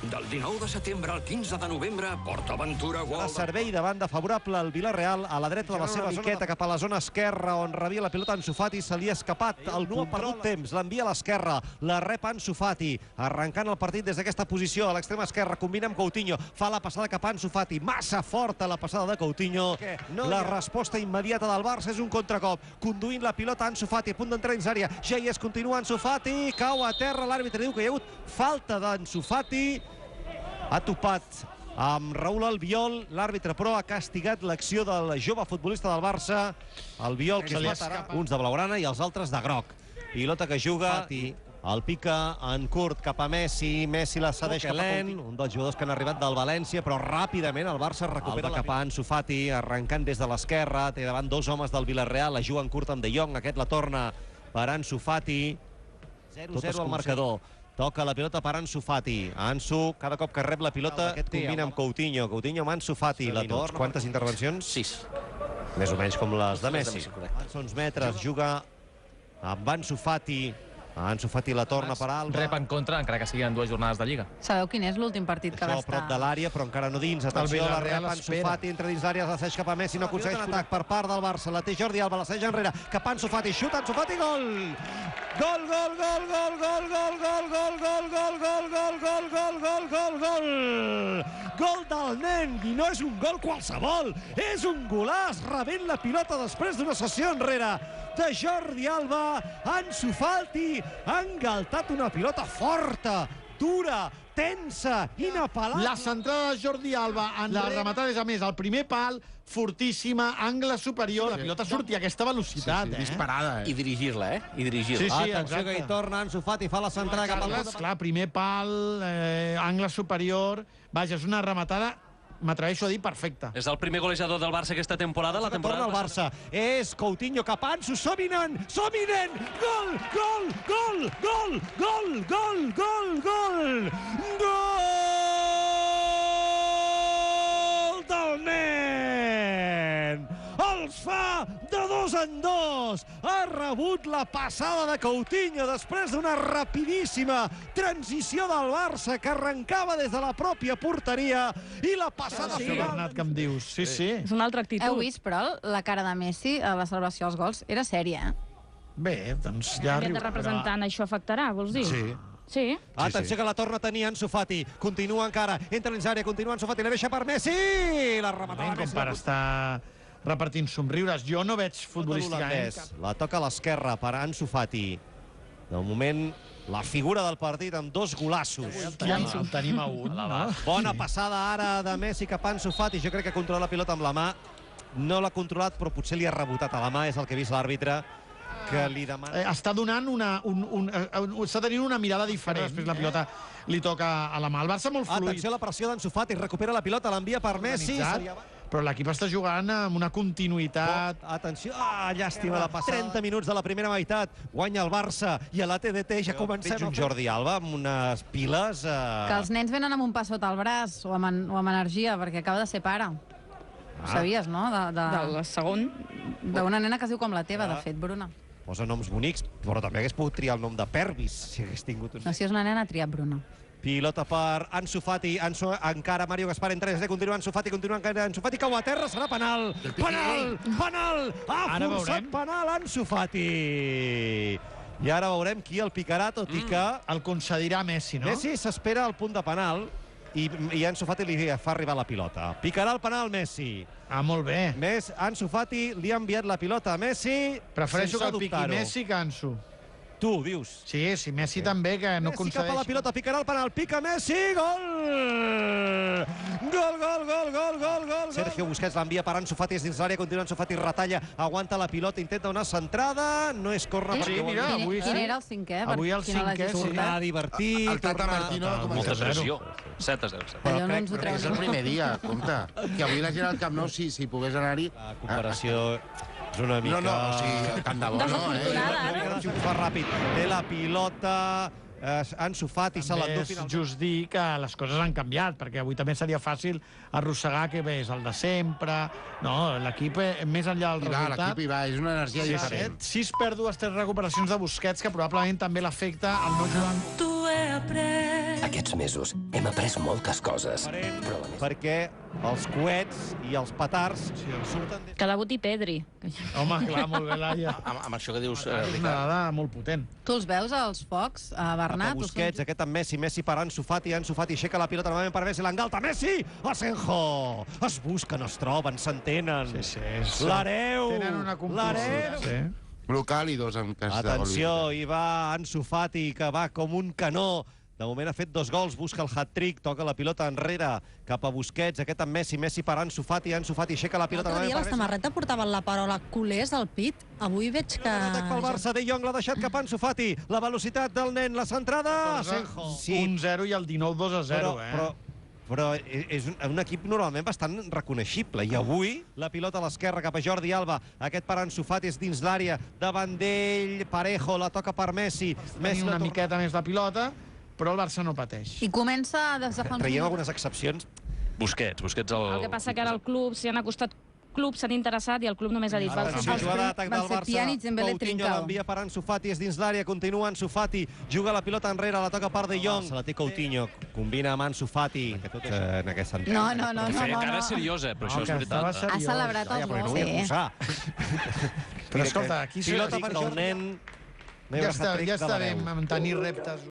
Del 19 de setembre al 15 de novembre, PortAventura El servei de banda favorable al Villarreal, a la dreta de la seva miqueta cap a la zona esquerra on rebia la pilota Ansu Fati, se li ha escapat. El no ha perdut temps, l'envia a l'esquerra, la rep Ansu Fati, arrencant el partit des d'aquesta posició a l'extrema esquerra, combina amb Coutinho, fa la passada cap a Ansu Fati, massa forta la passada de Coutinho. La resposta immediata del Barça és un contracop, conduint la pilota Ansu Fati, a punt d'entrar dins àrea, ja hi és, continua Ansu Fati, cau a terra, l'àrbitre diu que hi ha hagut falta d'Ansu Fati, ha topat amb Raúl Albiol, l'àrbitre però ha castigat l'acció del jove futbolista del Barça, Albiol, que es va uns de blaugrana i els altres de groc. Pilota que juga, el pica en curt cap a Messi, Messi la cedeix cap a Coutinho, un dels jugadors que han arribat del València, però ràpidament el Barça recupera cap a Ansu Fati, arrencant des de l'esquerra, té davant dos homes del Villarreal, la juga en curt amb De Jong, aquest la torna per Ansu Fati, 0-0 al marcador. Toca la pilota per Ansu Fati. Ansu, cada cop que rep la pilota, combina amb Coutinho. Coutinho amb Ansu Fati. La torna. Quantes intervencions? 6. Més o menys com les de Messi. Passa uns metres, juga amb Ansu Fati. Ansu Fati la torna per Alba. Rep en contra, encara que siguin 2 jornades de Lliga. Sabeu quin és l'últim partit que va estar? Això a prop de l'àrea, però encara no dins. Atenció, la rep Ansu Fati, entra dins l'àrea, la cedeix cap a Messi, no aconsegueix l'atac per part del Barça. La té Jordi Alba, la cedeix enrere, cap a Ansu Fati, xuta Ansu Fati, gol! Gol, gol, gol, gol, gol, gol, gol, gol, gol, gol, gol, gol, gol, gol, gol, gol, gol! Gol del nen, i no és un gol qualsevol, és un golaç, rebent la pilota després d'una sessió enrere de Jordi Alba. Ansu Fati ha engaltat una pilota forta, dura, tensa, inapel·lable. La centrada de Jordi Alba, la rematada és a més, el primer pal, fortíssima, angle superior, la pilota sortia a aquesta velocitat, disparada, I dirigir-la, I dirigir-la. Atenció que hi torna Ansu Fati, fa la centrada cap al... Clar, primer pal, angle superior, vaja, és una rematada, m'atreveixo a dir, perfecta. És el primer golejador del Barça aquesta temporada, la temporada... Torna el Barça, és Coutinho cap a Ansu, som-hi nen, gol, gol, gol, gol, gol, gol, gol, gol, gol del nen! Els fa de 2 en 2. Ha rebut la passada de Coutinho després d'una rapidíssima transició del Barça que arrencava des de la pròpia porteria i la passada final. Bernat, que em dius. Sí, sí. És una altra actitud. Heu vist, però, la cara de Messi a la celebració dels gols? Era sèria, Bé, doncs ja arriba. De representant això afectarà, vols dir? Sí. Sí. Atenció que la torna a tenir Ansu Fati. Continua encara, entra dins l'àrea, continua Ansu Fati, la deixa per Messi! La rematada Messi. Com per estar repartint somriures. Jo no veig futbolísticament. La toca a l'esquerra per Ansu Fati. De moment, la figura del partit amb 2 golassos. El tenim a un, no? Bona passada ara de Messi cap a Ansu Fati. Jo crec que controla la pilota amb la mà. No l'ha controlat, però potser li ha rebotat a la mà. És el que ha vist l'àrbitre, que li demana... Està donant està tenint una mirada diferent. Després la pilota li toca a la mà. El Barça molt fluid. Atenció a la pressió d'Ansu Fati. Recupera la pilota, l'envia per Messi. Però l'equip està jugant amb una continuïtat. Atenció, llàstima la passada. 30 minuts de la primera meitat, guanya el Barça i a la TDT ja comencem. Veig un Jordi Alba amb unes piles... Que els nens venen amb un pa sota el braç o amb energia, perquè acaba de ser pare. Ho sabies, no? Del segon. D'una nena que es diu com la teva, de fet, Bruna. Posa noms bonics, però també hagués pogut triar el nom de Pervis, si hagués tingut un... No, si és una nena, ha triat Bruna. Pilota per Ansu Fati, encara Mario Gaspar entra, continua Ansu Fati, cau a terra, serà penal! Penal! Ha forçat penal Ansu Fati! I ara veurem qui el picarà, tot i que... El concedirà Messi, no? Messi s'espera al punt de penal i Ansu Fati li fa arribar la pilota. Picarà el penal Messi. Molt bé. Ansu Fati li ha enviat la pilota a Messi. Prefereixo que el piqui Messi que Ansu. Tu, dius. Sí, Messi també, que no concedeix... Messi cap a la pilota, picarà el penal, pica Messi, gol! Gol! Sergio Busquets l'envia per Ansu Fati, és dins l'àrea, continua Ansu Fati, retalla, aguanta la pilota, intenta una centrada, no és córner. Sí, mira, avui Quin era el cinquè? Avui el cinquè, sí. Tornar a divertir, el Tata Martino com a 0. 7-0. Allò no ens ho és el primer dia, compte. Que avui la gent al Camp Nou, si pogués anar-hi... La cooperació... és una mica... No, o sigui, tant de bo, no? Ho fa ràpid. Té la pilota... Ansu Fati se l'endú finalment. És just dir que les coses han canviat, perquè avui també seria fàcil arrossegar que és el de sempre. No, l'equip, més enllà del resultat... L'equip hi va, és una energia diferent. 6 pèrdues, 3 recuperacions de Busquets, que probablement també l'afecta el no jugant. Tu he après Aquests mesos hem après moltes coses. Però la més... Perquè els coets i els petards surten... Que debuti Pedri. Home, clar, molt bé, Laia. Amb això que dius, És una Ricard. dada molt potent. Tu els veus, els focs, Bernat? Busquets, aquest amb Messi, Messi per Ansu Fati, Ansu Fati aixeca la pilota novament per Messi, l'engalta Messi, Asenjo, es busquen, es troben, s'entenen. L'hereu, Tenen una l'hereu. Sí. Local i dos en cas de gol. Atenció, hi va Ansu Fati, que va com un canó. De moment ha fet 2 gols, busca el hat-trick, toca la pilota enrere cap a Busquets, aquest amb Messi, Messi per Ansu Fati aixeca la pilota. L'altre dia la samarreta portaven la paraula culers al pit. Avui veig que... Atac pel Barça, De Jong l'ha deixat cap a Ansu Fati, la velocitat del nen, la centrada, Asenjo. 1-0 i el 19 2-0, Però és un equip normalment bastant reconeixible. I avui la pilota a l'esquerra cap a Jordi Alba. Aquest per Ansu Fati és dins l'àrea. Davant d'ell, Parejo, la toca per Messi. Messi una miqueta més la pilota, però el Barça no pateix. I comença des de fa... Traiem algunes excepcions. Busquets El que passa que ara el club s'hi han acostat clubs, s'han interessat i el club només ha dit... Jugada d'atac del Van ser Pjanic, Barça. Dembélé, Coutinho Trincao. l'envia per Ansu Fati, és dins l'àrea, continua Ansu Fati, juga la pilota enrere, la toca per De Jong. Se la té Coutinho, combina amb Ansu Fati, que tot és en aquest sentit. No. Feia cara seriosa, però això és veritat. Ha celebrat els Però no ho gols. vull acusar. Però escolta, aquí Pilota per el nen. ja està bé mantenir reptes.